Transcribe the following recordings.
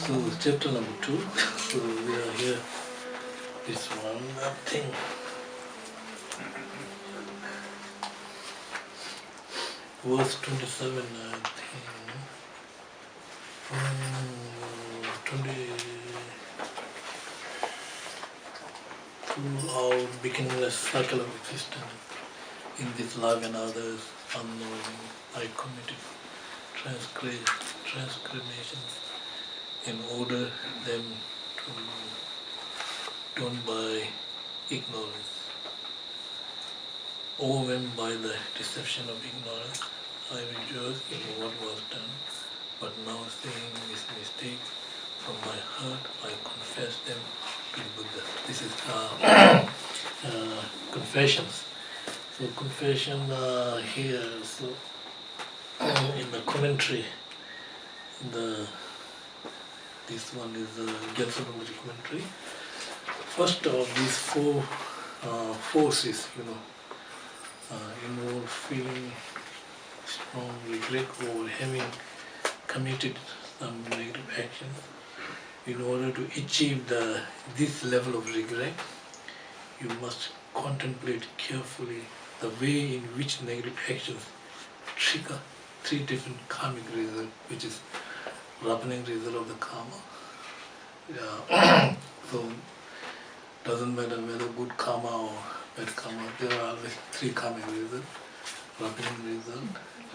So chapter number 2. So we are here. This one thing. Verse 27, I think. 22. Our beginningless cycle of existence. In this life and others, unknowing, I committed transgressions in order them to done by ignorance. Overwhelmed by the deception of ignorance, I rejoice in what was done, but now seeing this mistake from my heart, I confess them to Buddha. This is confessions. So confession here, so in the commentary, this one is the Geshe La Ngawang Gedun commentary. First of these four forces, involve feeling strong regret over having committed some negative actions. In order to achieve this level of regret, you must contemplate carefully the way in which negative actions trigger three different karmic results, which is ripening result of the karma. So doesn't matter whether good karma or bad karma, there are always three karmic results. Ripening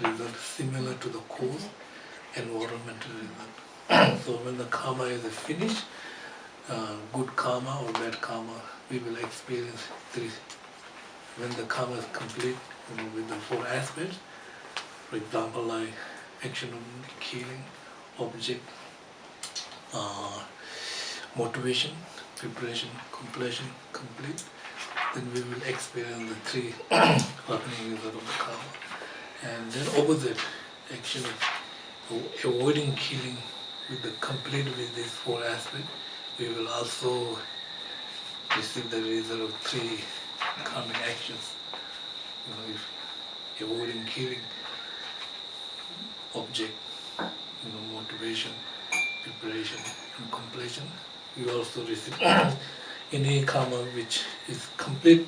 result similar to the cause, environmental result. So when the karma is finished, good karma or bad karma, we will experience three. When the karma is complete, with the four aspects, for example, like action of killing, object, motivation, preparation, completion, complete, then we will experience the three happening results of the karma. And then opposite, action of avoiding killing with the complete with these four aspects, we will also receive the result of three karmic actions. If avoiding killing, object, motivation, preparation, and completion, we also receive any karma which is complete,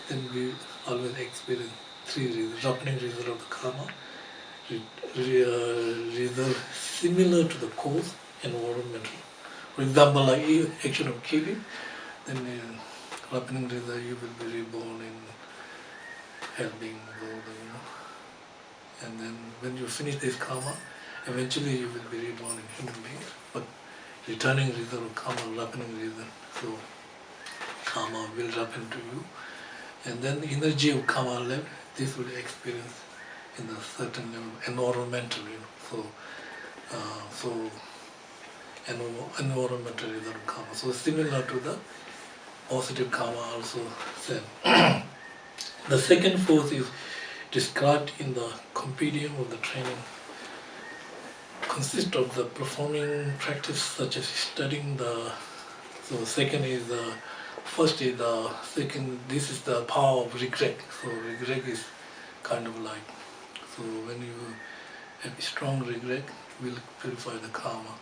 then we always experience three results. Happening result of the karma, result similar to the cause, environmental. For example, like action of killing, then happening result, you will be reborn in helping Buddha, and then when you finish this karma, eventually you will be reborn in human beings. But returning result of karma, happening result, so karma will happen to you, and then the energy of karma left, this will experience in a certain level, environmental, so environmental result of karma. So similar to the positive karma also said. The second force is described in the compendium of the training, consists of the performing practice such as studying so second is first is second, this is the power of regret. So regret is kind of like, so when you have strong regret, will purify the karma.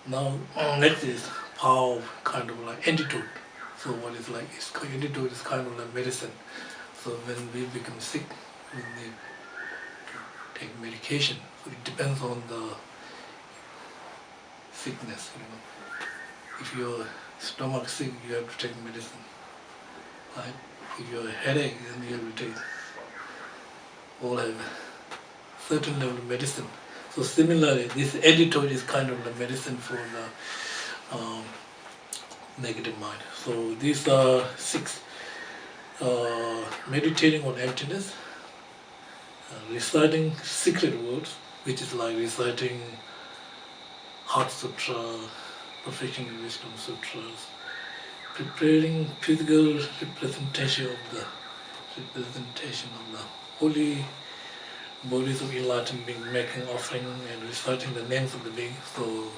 Now next is power of kind of like antidote. So what is like, antidote is kind of like medicine. So when we become sick, we need to take medication. So it depends on the sickness. If your stomach sick, you have to take medicine. Right? If you have a headache, then you have to take. All have certain level of medicine. So similarly, this antidote is kind of the medicine for the negative mind. So these are 6. Meditating on emptiness, reciting secret words, which is like reciting Heart Sutra, Perfection in Wisdom Sutras, preparing physical representation of the holy bodies of enlightened beings, making offering and reciting the names of the beings. So,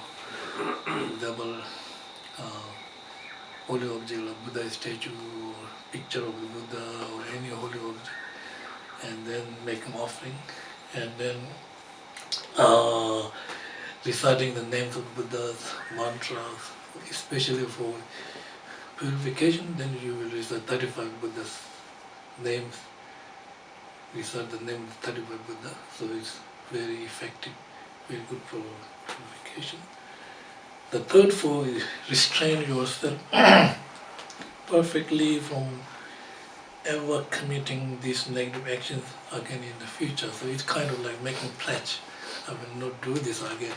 for example, holy object like Buddha statue or picture of the Buddha or any holy object, and then make an offering, and then reciting the names of Buddhas, mantras, especially for purification. Then you will recite 35 Buddhas names, recite the name of 35 Buddha. So it's very effective, very good for purification. The third four is restrain yourself perfectly from ever committing these negative actions again in the future. So it's kind of like making pledge. I will not do this again.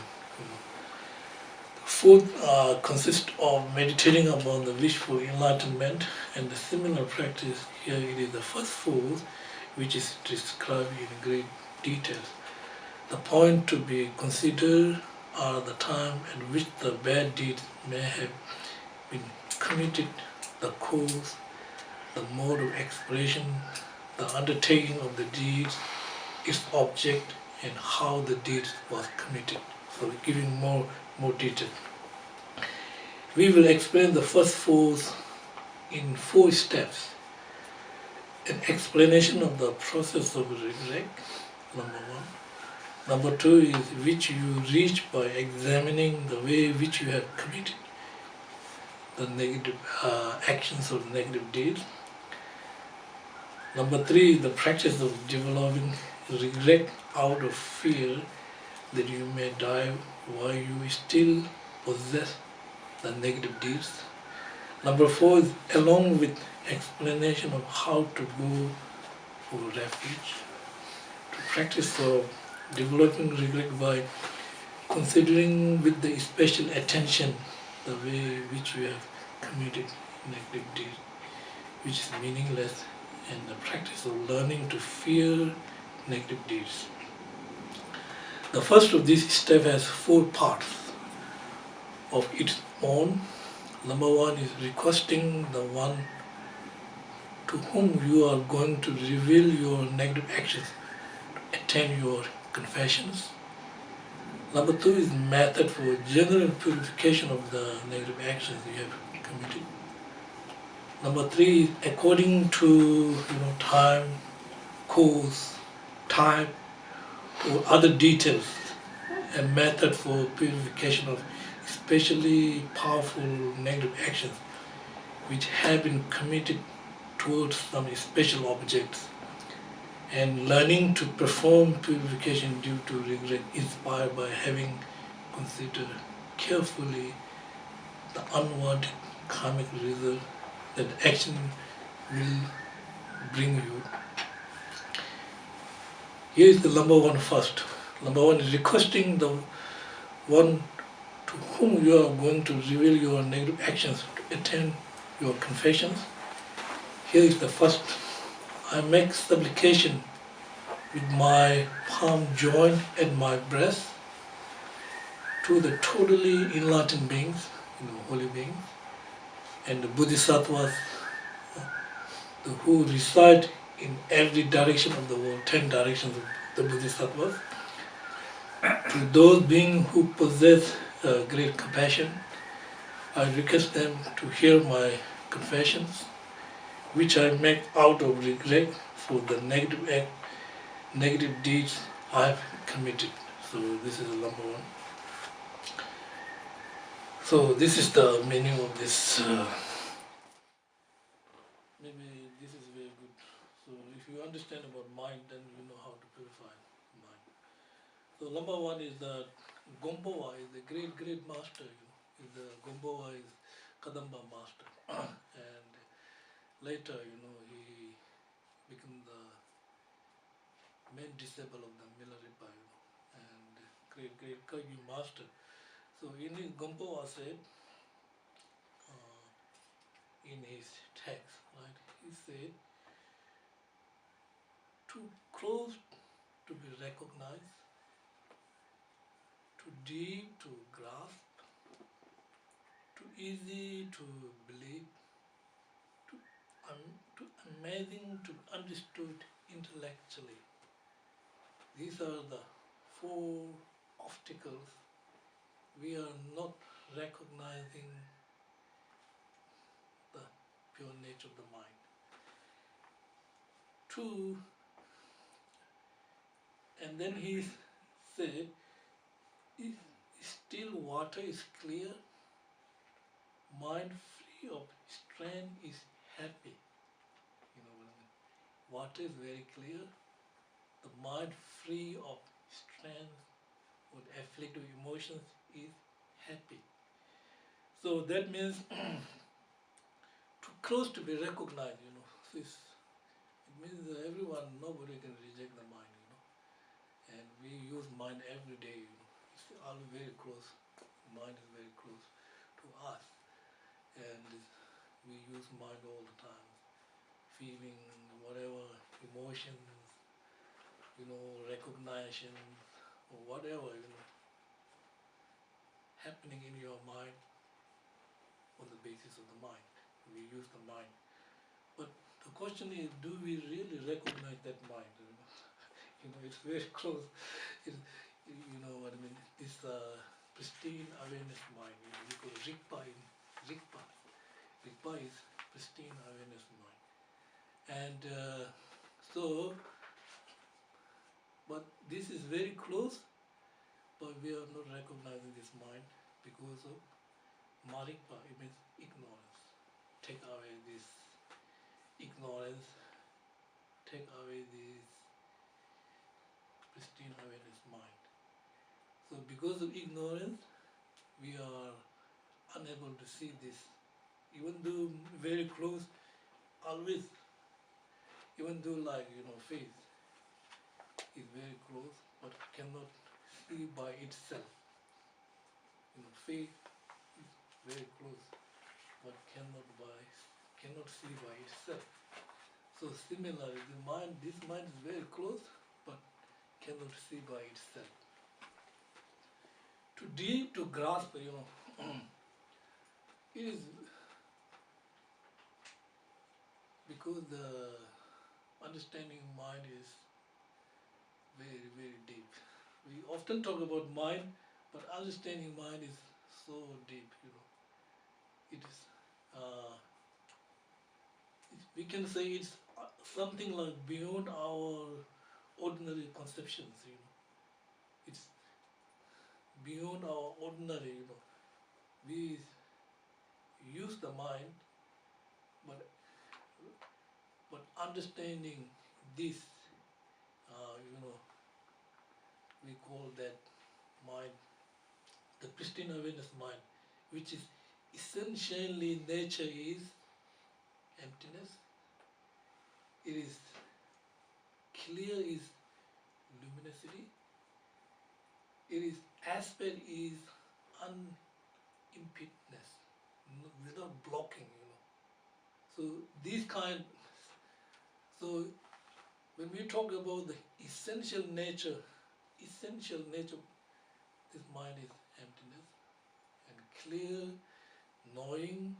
Fourth consists of meditating upon the wish for enlightenment, and the similar practice here it is the first four, which is described in great detail. The point to be considered are the time at which the bad deeds may have been committed, the cause, the mode of expression, the undertaking of the deeds, its object, and how the deed was committed. So giving more detail. We will explain the first four in 4 steps. An explanation of the process of regret, number 1. Number 2 is which you reach by examining the way which you have committed the negative actions or negative deeds. Number 3 is the practice of developing regret out of fear that you may die while you still possess the negative deeds. Number 4 is along with explanation of how to go for refuge. To practice of developing regret by considering with the special attention the way which you have committed negative deeds, which is meaningless, and the practice of learning to fear negative deeds. The first of these steps has 4 parts of its own. Number 1 is requesting the one to whom you are going to reveal your negative actions to attend your confessions. Number 2 is method for general purification of the negative actions you have committed. Number 3 is according to time, cause, type, or other details, a method for purification of especially powerful negative actions which have been committed towards some special objects, and learning to perform purification due to regret inspired by having considered carefully the unwanted karmic result that action will bring you. Here is the number 1 first. Number 1 is requesting the one to whom you are going to reveal your negative actions to attend your confessions. Here is the first. I make supplication with my palm joined at my breast to the totally enlightened beings, holy beings, and the Bodhisattvas who reside in every direction of the world, 10 directions of the Bodhisattvas. To those beings who possess great compassion, I request them to hear my confessions, which I make out of regret for the negative deeds I have committed. So this is number 1. So this is the meaning of this. Maybe this is very good. So if you understand about mind, then you know how to purify mind. So number 1 is the Gombawa is the great master. The Gombawa is Kadamba master, and later he became the main disciple of the Milarepa, and great Kagyu master. So in his Gombawa said in his text, right? He said, too close to be recognized, too deep to grasp, too easy to believe, too amazing to be understood intellectually. These are the 4 obstacles we are not recognizing the pure nature of the mind. 2, and then he said, if still water is clear, mind free of strain is happy. You know what I mean? Water is very clear, the mind free of strain or afflictive emotions is happy. So that means too close to be recognized, you know. So it means that everyone, nobody can reject the mind, you know. And we use mind every day, you know. It's all very close. Mind is very close to us. And we use mind all the time. Feeling, whatever, emotions, you know, recognition, or whatever, you know, happening in your mind on the basis of the mind. We use the mind. But the question is, do we really recognize that mind? You know, it's very close. It's, you know what I mean? This pristine awareness mind. You know, we call Rigpa in Rigpa. Rigpa is pristine awareness mind. And but this is very close, but we are not recognizing this mind because of Marikpa, it means ignorance. Take away this ignorance, take away this pristine awareness mind. So because of ignorance, we are unable to see this. Even though very close, always, even though like, you know, faith is very close, but cannot see by itself. You know, faith is very close, but cannot see by itself. So similarly, this mind is very close, but cannot see by itself. Too deep to grasp, you know, it is because the understanding mind is very, very deep. We often talk about mind, but understanding mind is so deep, you know. It is, we can say it's something like beyond our ordinary conceptions, you know. It's beyond our ordinary, you know. We use the mind, but understanding this, you know, we call that mind the pristine awareness mind, which is essentially nature is emptiness. It is clear is luminosity. It is aspect is unimpededness, without blocking, you know. So these kind. So when we talk about the essential nature, this mind is emptiness and clear, knowing,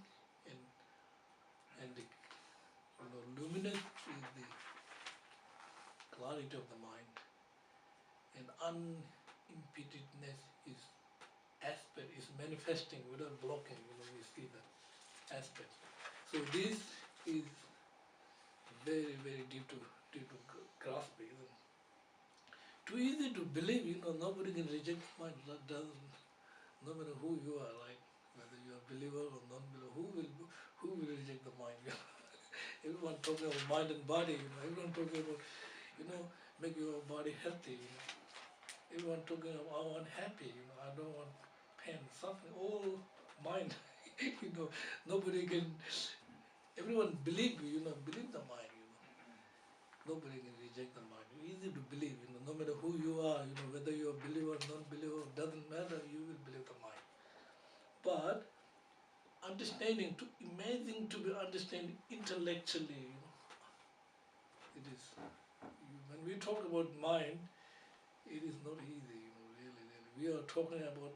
and the, you know, luminous is the clarity of the mind, and unimpededness is aspect is manifesting without blocking. You know, we see that aspect. So this is very, very deep to grasp. You know. Too easy to believe. You know, nobody can reject mind. That doesn't. No matter who you are, like whether you are a believer or non-believer, who will reject the mind? Everyone talking about mind and body. You know, everyone talking about, you know, make your body healthy. You know. Everyone talking about, I want happy. You know, I don't want pain, suffering. All mind. You know, nobody can. Everyone believe. You know, believe the mind. You know, nobody can reject the mind. It's easy to believe. You know, no matter who you are. You know, whether you are a believer or non-believer, doesn't matter. You will believe the mind. But understanding, to imagine to be understanding intellectually, you know, it is. When we talk about mind, it is not easy, you know, really, really. We are talking about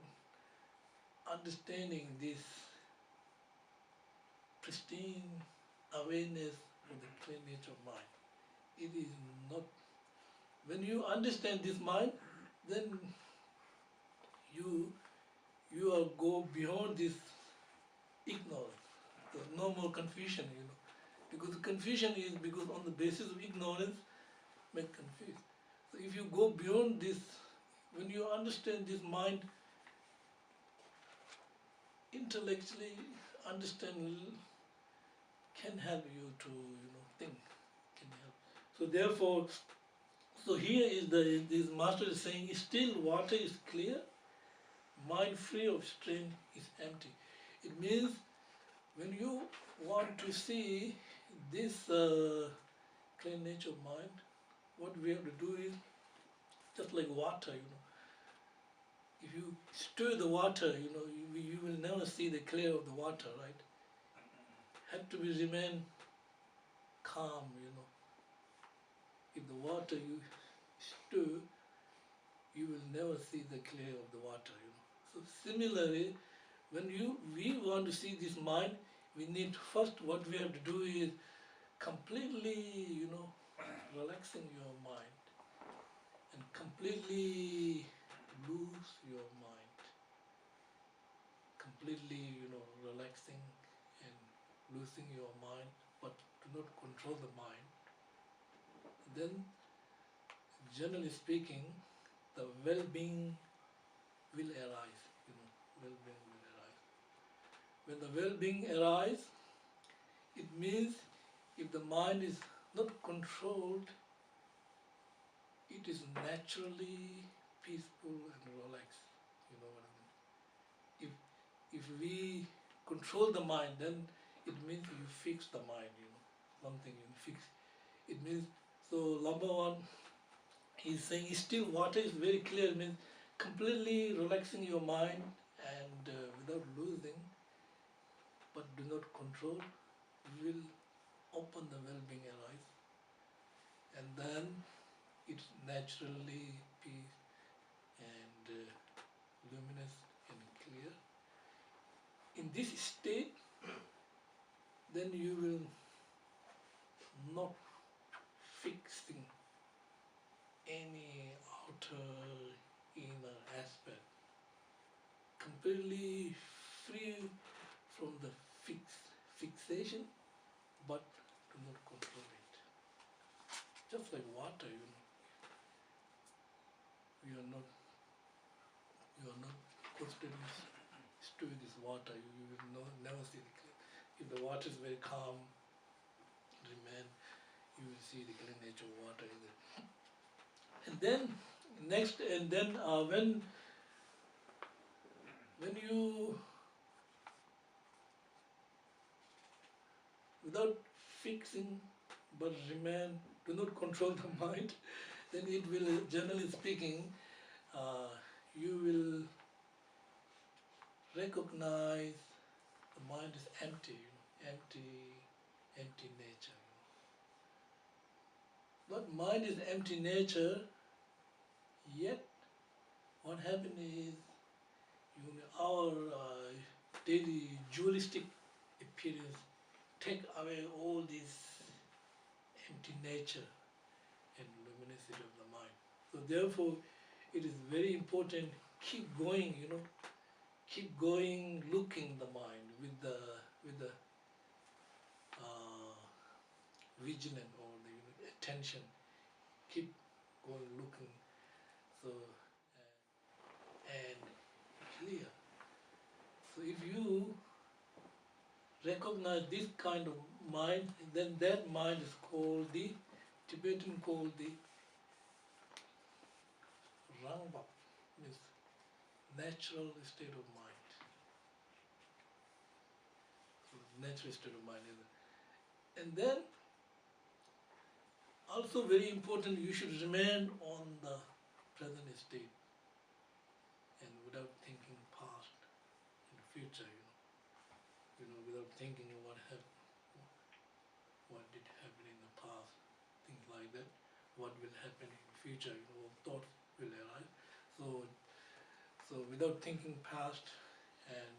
understanding this pristine awareness of the clear nature of mind. It is not. When you understand this mind, then you are go beyond this ignorance, the normal confusion, you know. Because confusion is because on the basis of ignorance, make confused. So if you go beyond this, when you understand this mind intellectually understand can help you to think, can help. So therefore, so here is this master is saying, still water is clear, mind free of strain is empty. It means when you want to see this clear nature of mind, what we have to do is just like water, If you stir the water, you will never see the clear of the water, right? Have to remain calm, If the water you stir, you will never see the clear of the water, So similarly, when we want to see this mind, we need first, what we have to do is completely, relaxing your mind and completely lose your mind. Completely, relaxing and losing your mind, but do not control the mind. Then, generally speaking, the well-being will arise, well-being will arise. When the well-being arises, it means if the mind is not controlled, it is naturally peaceful and relaxed. You know what I mean? If we control the mind, then it means you fix the mind, something you fix. It means, so number one, he's saying still water is very clear, it means completely relaxing your mind and without losing, but do not control, will open the well-being arise. And then it's naturally peace and luminous and clear. In this state, then you will not fixing any outer inner aspect, completely free from the fixation, but do not control it. Just like water, you are not constantly stir this water. You will never see the clear. If the water is very calm, remain, you will see the clear nature of water. And then next, and then when you, without fixing but remain, do not control the mind, then it will, generally speaking, you will recognize the mind is empty, empty nature. But mind is empty nature, yet what happens is our daily dualistic appearance take away all this empty nature and luminosity of the mind. So therefore, it is very important, keep going, keep going, looking the mind with the vigilant or the attention, keep going looking, so and clear. So if you recognize this kind of mind, then that mind is called the Tibetan called the Rangba, means natural state of mind. So natural state of mind is it. And then also very important, you should remain on the present state and without thinking past and future, without thinking of what did happen in the past, things like that, what will happen in the future, thoughts will arise. So without thinking past and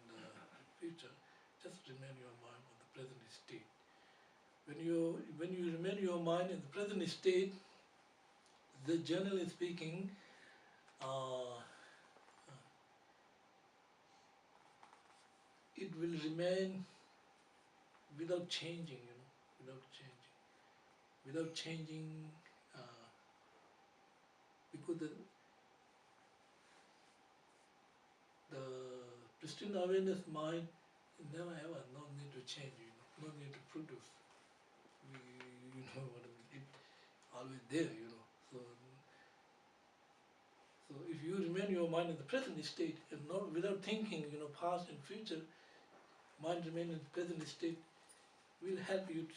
future, just remain your mind on the present state. When you remain your mind in the present state, generally speaking, it will remain without changing, without changing, because the pristine awareness mind, never ever, no need to change, no need to produce. You know what I mean? It's always there, So if you remain your mind in the present state and not without thinking, past and future, mind remain in the present state will help you to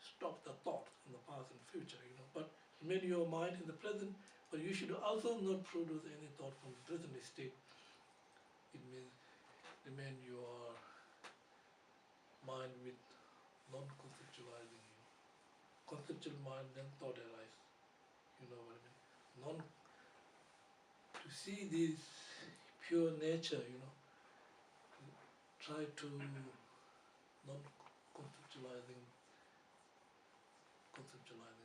stop the thought in the past and future, But remain your mind in the present, but you should also not produce any thought from the present state. It means remain your mind with non-conceptualizing, Conceptual mind, then thought arise. You know what I mean? To see this pure nature, try to non-conceptualizing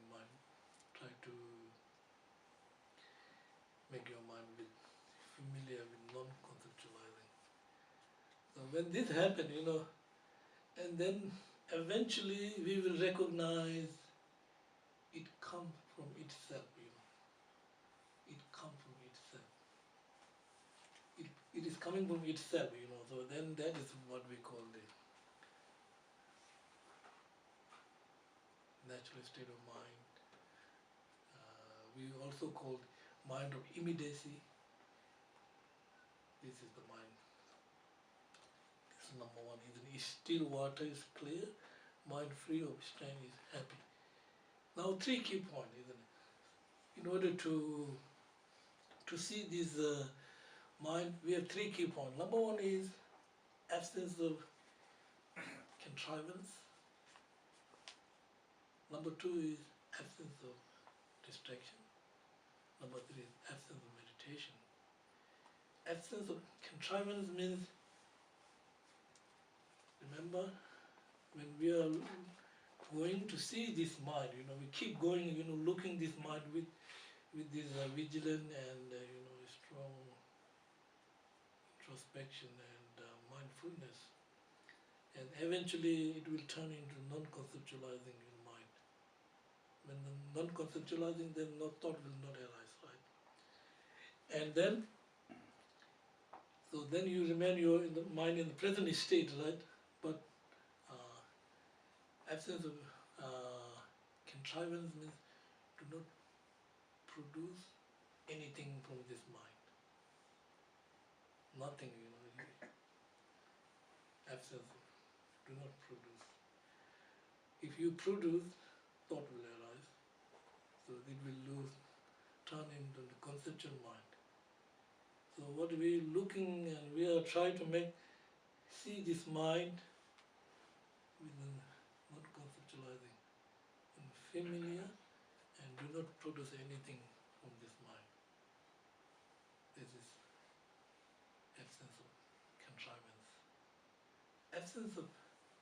mind. Try to make your mind familiar with non-conceptualizing. So when this happens, and then eventually we will recognize it comes from itself, It comes from itself. It is coming from itself, So then that is what we call the natural state of mind. We also call mind of immediacy. This is the mind. This is number one. Is still water is clear, mind free of strain is happy. Now 3 key points, isn't it? In order to see this mind, we have 3 key points. Number one is absence of contrivance. Number 2 is absence of distraction. Number 3 is absence of meditation. Absence of contrivance means, remember, when we are going to see this mind, we keep going, looking this mind with this vigilant and strong introspection and mindfulness, and eventually it will turn into non-conceptualizing in mind. When the non-conceptualizing, then no thought will not arise, right? And then, so then you remain your in the mind in the present state, right? But absence of contrivance means do not produce anything from this mind. Nothing, absence of, do not produce. If you produce, thought will arise, so it will turn into the conceptual mind. So what we are looking and we are trying to see this mind with not conceptualizing and familiar, and do not produce anything from this mind. This is absence of contrivance. Absence of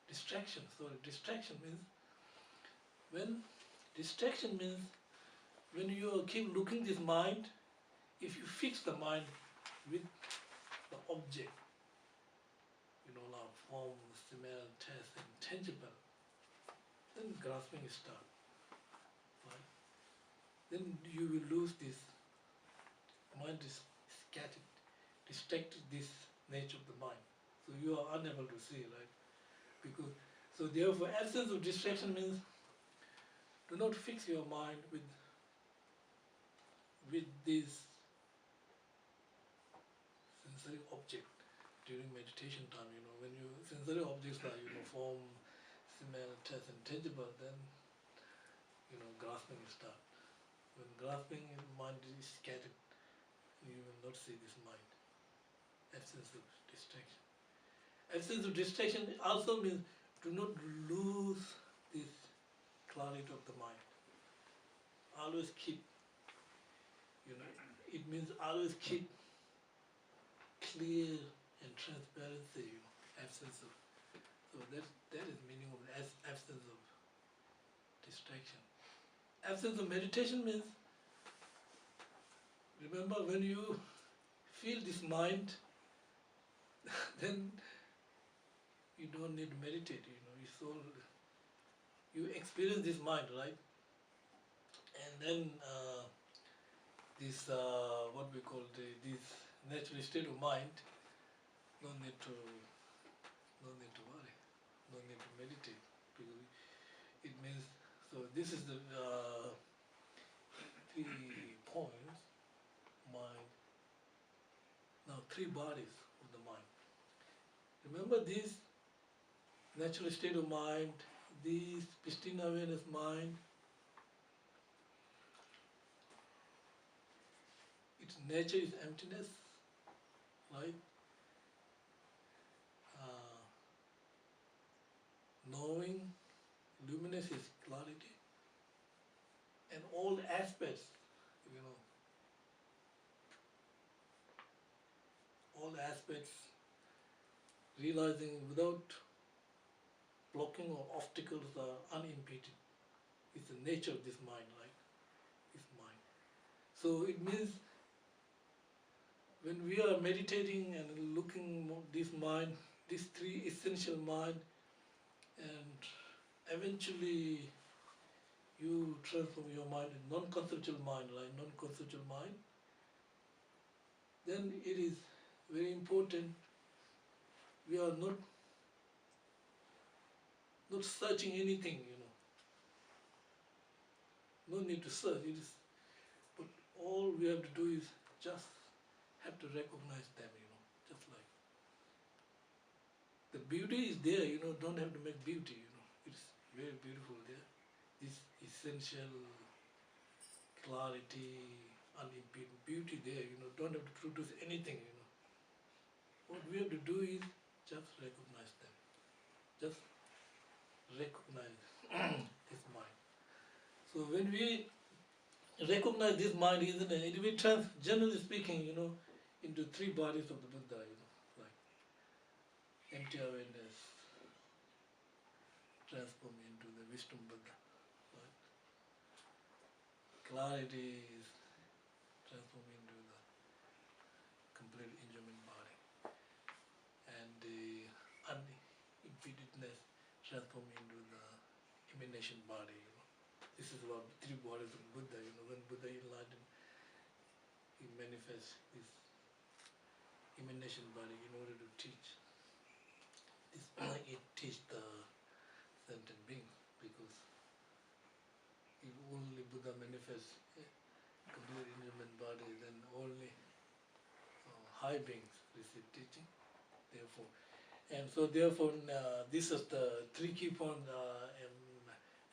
distraction. So distraction means when you keep looking this mind, if you fix the mind with the object, like form, smell, taste, and tangible, then grasping starts. Right? Then you will lose this. Mind is scattered, distracted, this nature of the mind. So you are unable to see, right? So therefore, absence of distraction means do not fix your mind with this sensory object during meditation time. When you sensory objects like form, smell, taste, and tangible, then grasping will start. When grasping, mind is scattered, you will not see this mind. Absence of distraction. Absence of distraction also means do not lose this clarity of the mind. Always keep, it means always keep clear and transparency, absence of. So that is meaning of absence of distraction. Absence of meditation means, remember, when you feel this mind, then you don't need to meditate, you experience this mind, right? And then this, what we call this natural state of mind, no need to worry, no need to meditate, because it means, so this is the 3 points, mind. Now 3 bodies of the mind. Remember this natural state of mind, this pristine awareness mind, its nature is emptiness, right? Knowing, luminous is clarity, and all aspects, all aspects realizing without blocking or obstacles are unimpeded. It's the nature of this mind, right? This mind. So it means when we are meditating and looking this mind, these 3 essential mind, and eventually you transform your mind in non-conceptual mind, like non-conceptual mind, then it is very important. We are not searching anything, No need to search. It is, but all we have to do is just have to recognize them, just like the beauty is there, Don't have to make beauty, It's very beautiful there. This essential clarity, unimpeded beauty there, Don't have to produce anything, What we have to do is just recognize them. Just recognize this mind. So when we recognize this mind, isn't it? It will generally speaking, into 3 bodies of the Buddha, like empty awareness transform into the wisdom Buddha, right? Clarity is transform into the complete enjoyment body, and the unimpededness transform into the emanation body, This is about 3 bodies of Buddha, When Buddha enlightened, he manifests his emanation body in order to teach. It teach the sentient beings, because if only Buddha manifests a complete enlightenment body, then only high beings receive teaching. Therefore, and so therefore, this is the 3 key points,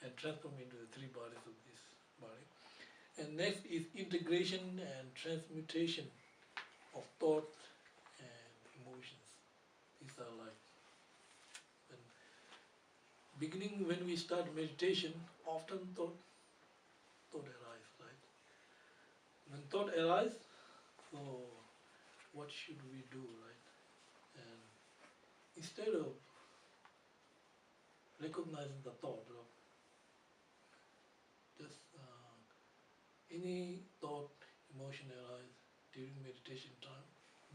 and transform into the 3 bodies of this body. And next is integration and transmutation of thoughts and emotions. These are like, when beginning, when we start meditation, often thought arises, right? When thought arises, so what should we do, right? And instead of recognizing the thought, just any thought, emotion arise during meditation time,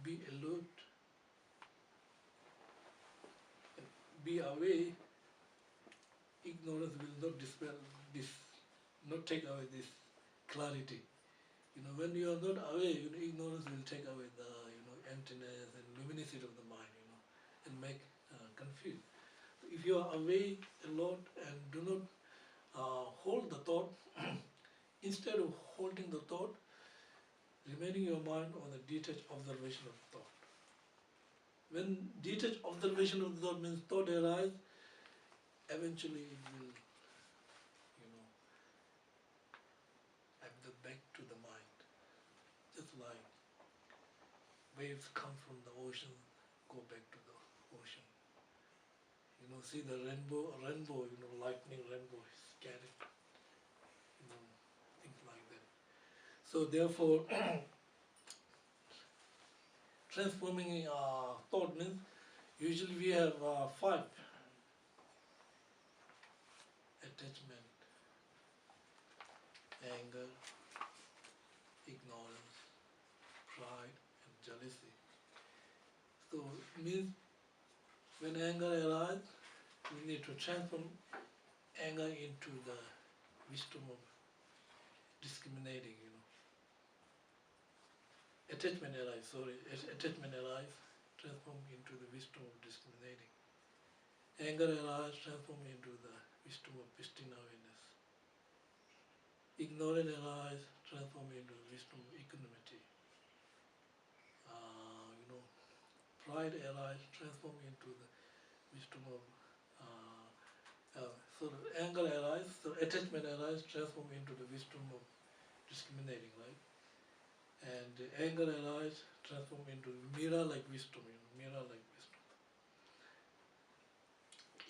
be alert, and be aware. Ignorance will not dispel this, not take away this clarity. When you are not aware, ignorance will take away the emptiness and luminosity of the mind, and make confused. If you are aware a lot and do not hold the thought, instead of holding the thought, remaining your mind on the detached observation of thought. When detached observation of thought means thought arises, eventually it will, absorb back to the mind. Just like waves come from the ocean, go back to the ocean. See the rainbow, lightning rainbow is scattered, things like that. So therefore, transforming thought means, usually we have 5: attachment, anger, ignorance, pride, and jealousy. So it means when anger arises, we need to transform anger into the wisdom of discriminating, Attachment arises, transform into the wisdom of discriminating. Anger arise, transform into the wisdom of pristine awareness. Ignorance arise, transform into the wisdom of equanimity. Pride arise, transform into the wisdom of so anger arise, so attachment arise, transform into the wisdom of discriminating, right? And anger arise, transform into mirror-like wisdom, mirror-like wisdom.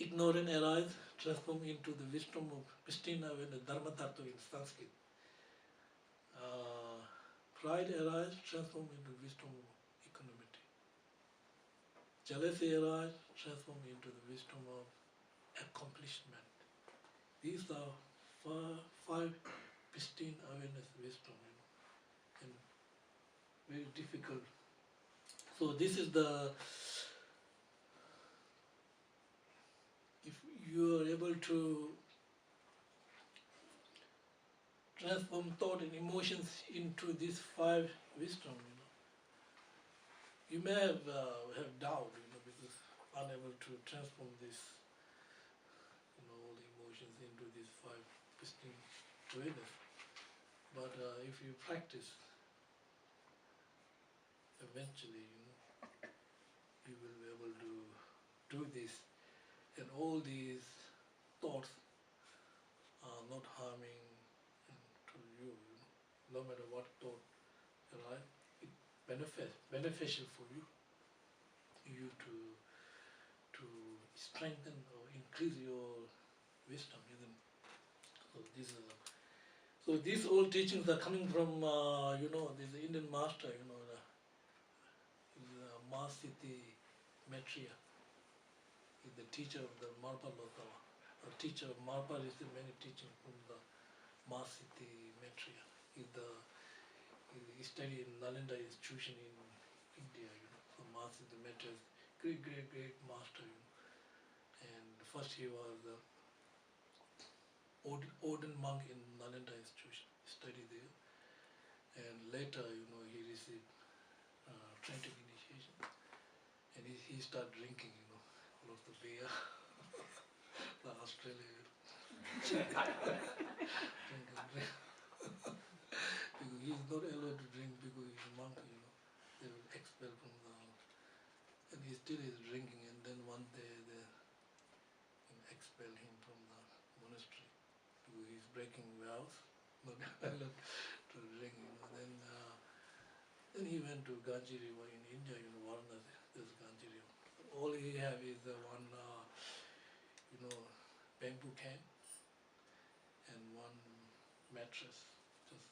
Ignorance arise, transform into the wisdom of pristine awareness, dharma tattva in Sanskrit. Pride arise, transform into wisdom of equanimity. Jealousy arise, transform into the wisdom of accomplishment. These are five pristine awareness wisdom, and very difficult. So this is the, if you are able to transform thought and emotions into these five wisdom, you may have doubt, because unable to transform this, all the emotions into these five pristine awareness. But if you practice, eventually, you will be able to do this, and all these thoughts are not harming to you. No matter what thought arrive, it beneficial for you to strengthen or increase your wisdom. So these old teachings are coming from this Indian master, Mahasiddhi Maitreya. He's the teacher of the Marpa Lotava. The teacher of Marpa received many teachings from the Mahasiddhi Maitreya. He studied in Nalanda institution in India. So Mahasiddhi Maitreya is great master. And first he was the ordained monk in Nalanda institution. He studied there, and later he received Training initiation, and he started drinking, all of the beer, the Australian drink. Because he is not allowed to drink because he's a monk, they will expel from the, and he still is drinking, and then one day they expel him from the monastery because he's breaking vows, not allowed to drink, Then he went to Ganges River in India, Varanasi, there's Ganges River. All he have is one, bamboo can and one mattress, just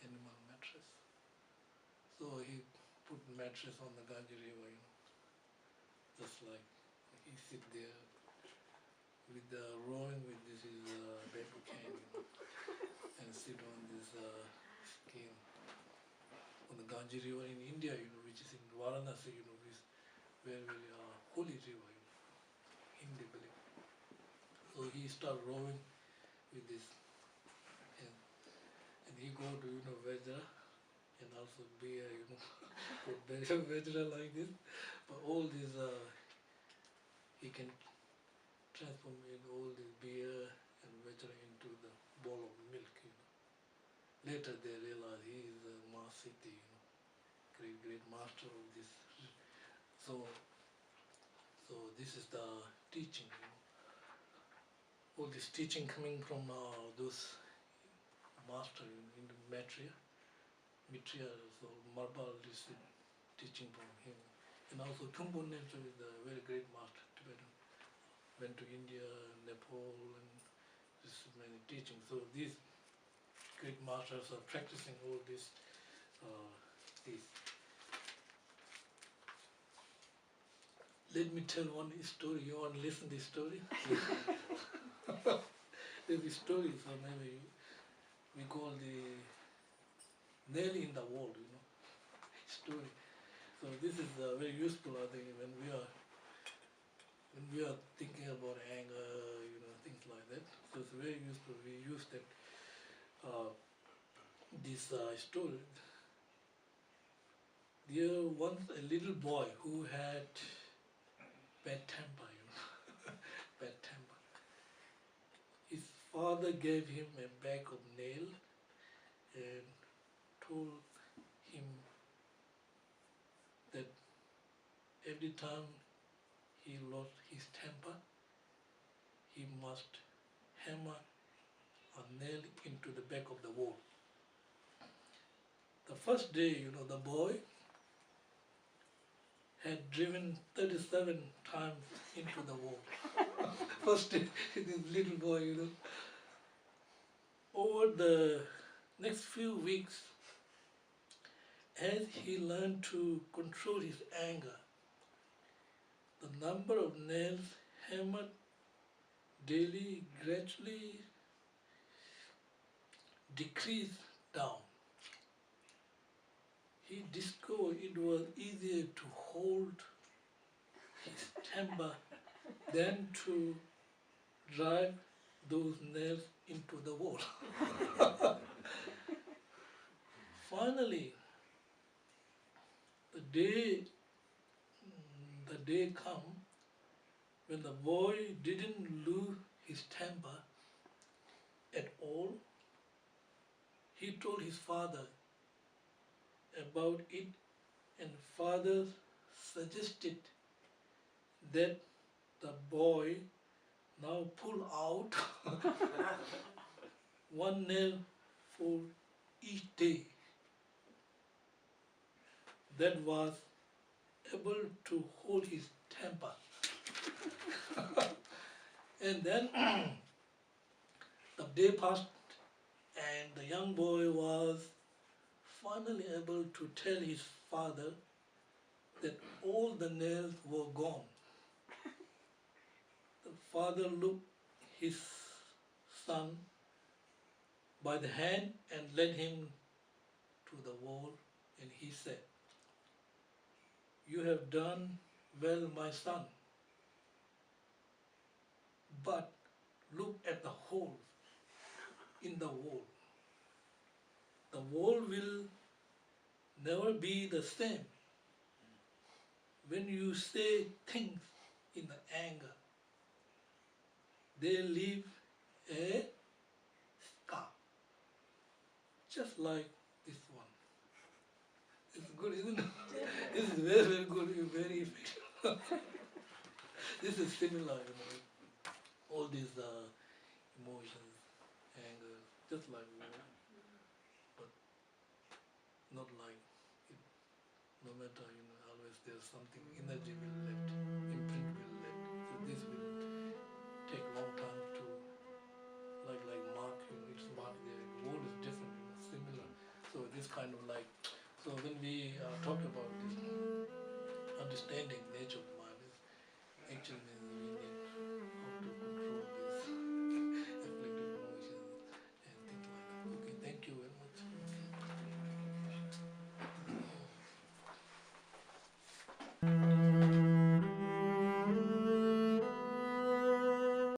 animal mattress. So he put mattress on the Ganges River, just like he sit there with the rowing with this bamboo can, and sit on this skin. On the Ganges River in India, which is in Varanasi, which is very, very holy river, Hindi believe. So he started rowing with this, and he go to Vajra, and also beer, put Vajra like this. But all these, he can transform all this beer and Vajra into the bowl of milk. Later they realize he is a Mahasiddhi, great master of this. So this is the teaching. All this teaching coming from those master in the Maitreya. So Marpa received teaching from him. And also Tumpun Nelson is a very great master, Tibetan. Went to India, Nepal, and received many teachings. So these great masters are practicing all this. Let me tell one story. You want to listen to this story? There's a story, so maybe we call the nail in the wall, story. So this is very useful, I think, when we are thinking about anger, things like that. So it's very useful. We use that this story. there once a little boy who had bad temper, bad temper. His father gave him a bag of nails and told him that every time he lost his temper, he must hammer a nail into the back of the wall. The first day, the boy had driven 37 times into the wall. First day, this little boy, Over the next few weeks, as he learned to control his anger, the number of nails hammered daily gradually decreased down. He discovered it was easier to hold his temper than to drive those nails into the wall. Finally, the day come when the boy didn't lose his temper at all. He told his father about it, and father suggested that the boy now pull out one nail for each day. That was able to hold his temper. And then the day passed and the young boy was finally able to tell his father that all the nails were gone. The father looked his son by the hand and led him to the wall, and he said, "You have done well, my son, but look at the holes in the wall. The wall will never be the same. When you say things in anger, they leave a scar, just like this one." It's good, isn't it? This is very, very good, very effective. This is similar, all these emotions, anger, just like war, but not like it. No matter, always there's something, energy will left, imprint will left. So this will take long time to, like mark, it's marked there. The world is different, similar. So this kind of so when we talk about this understanding nature of mind, actually we need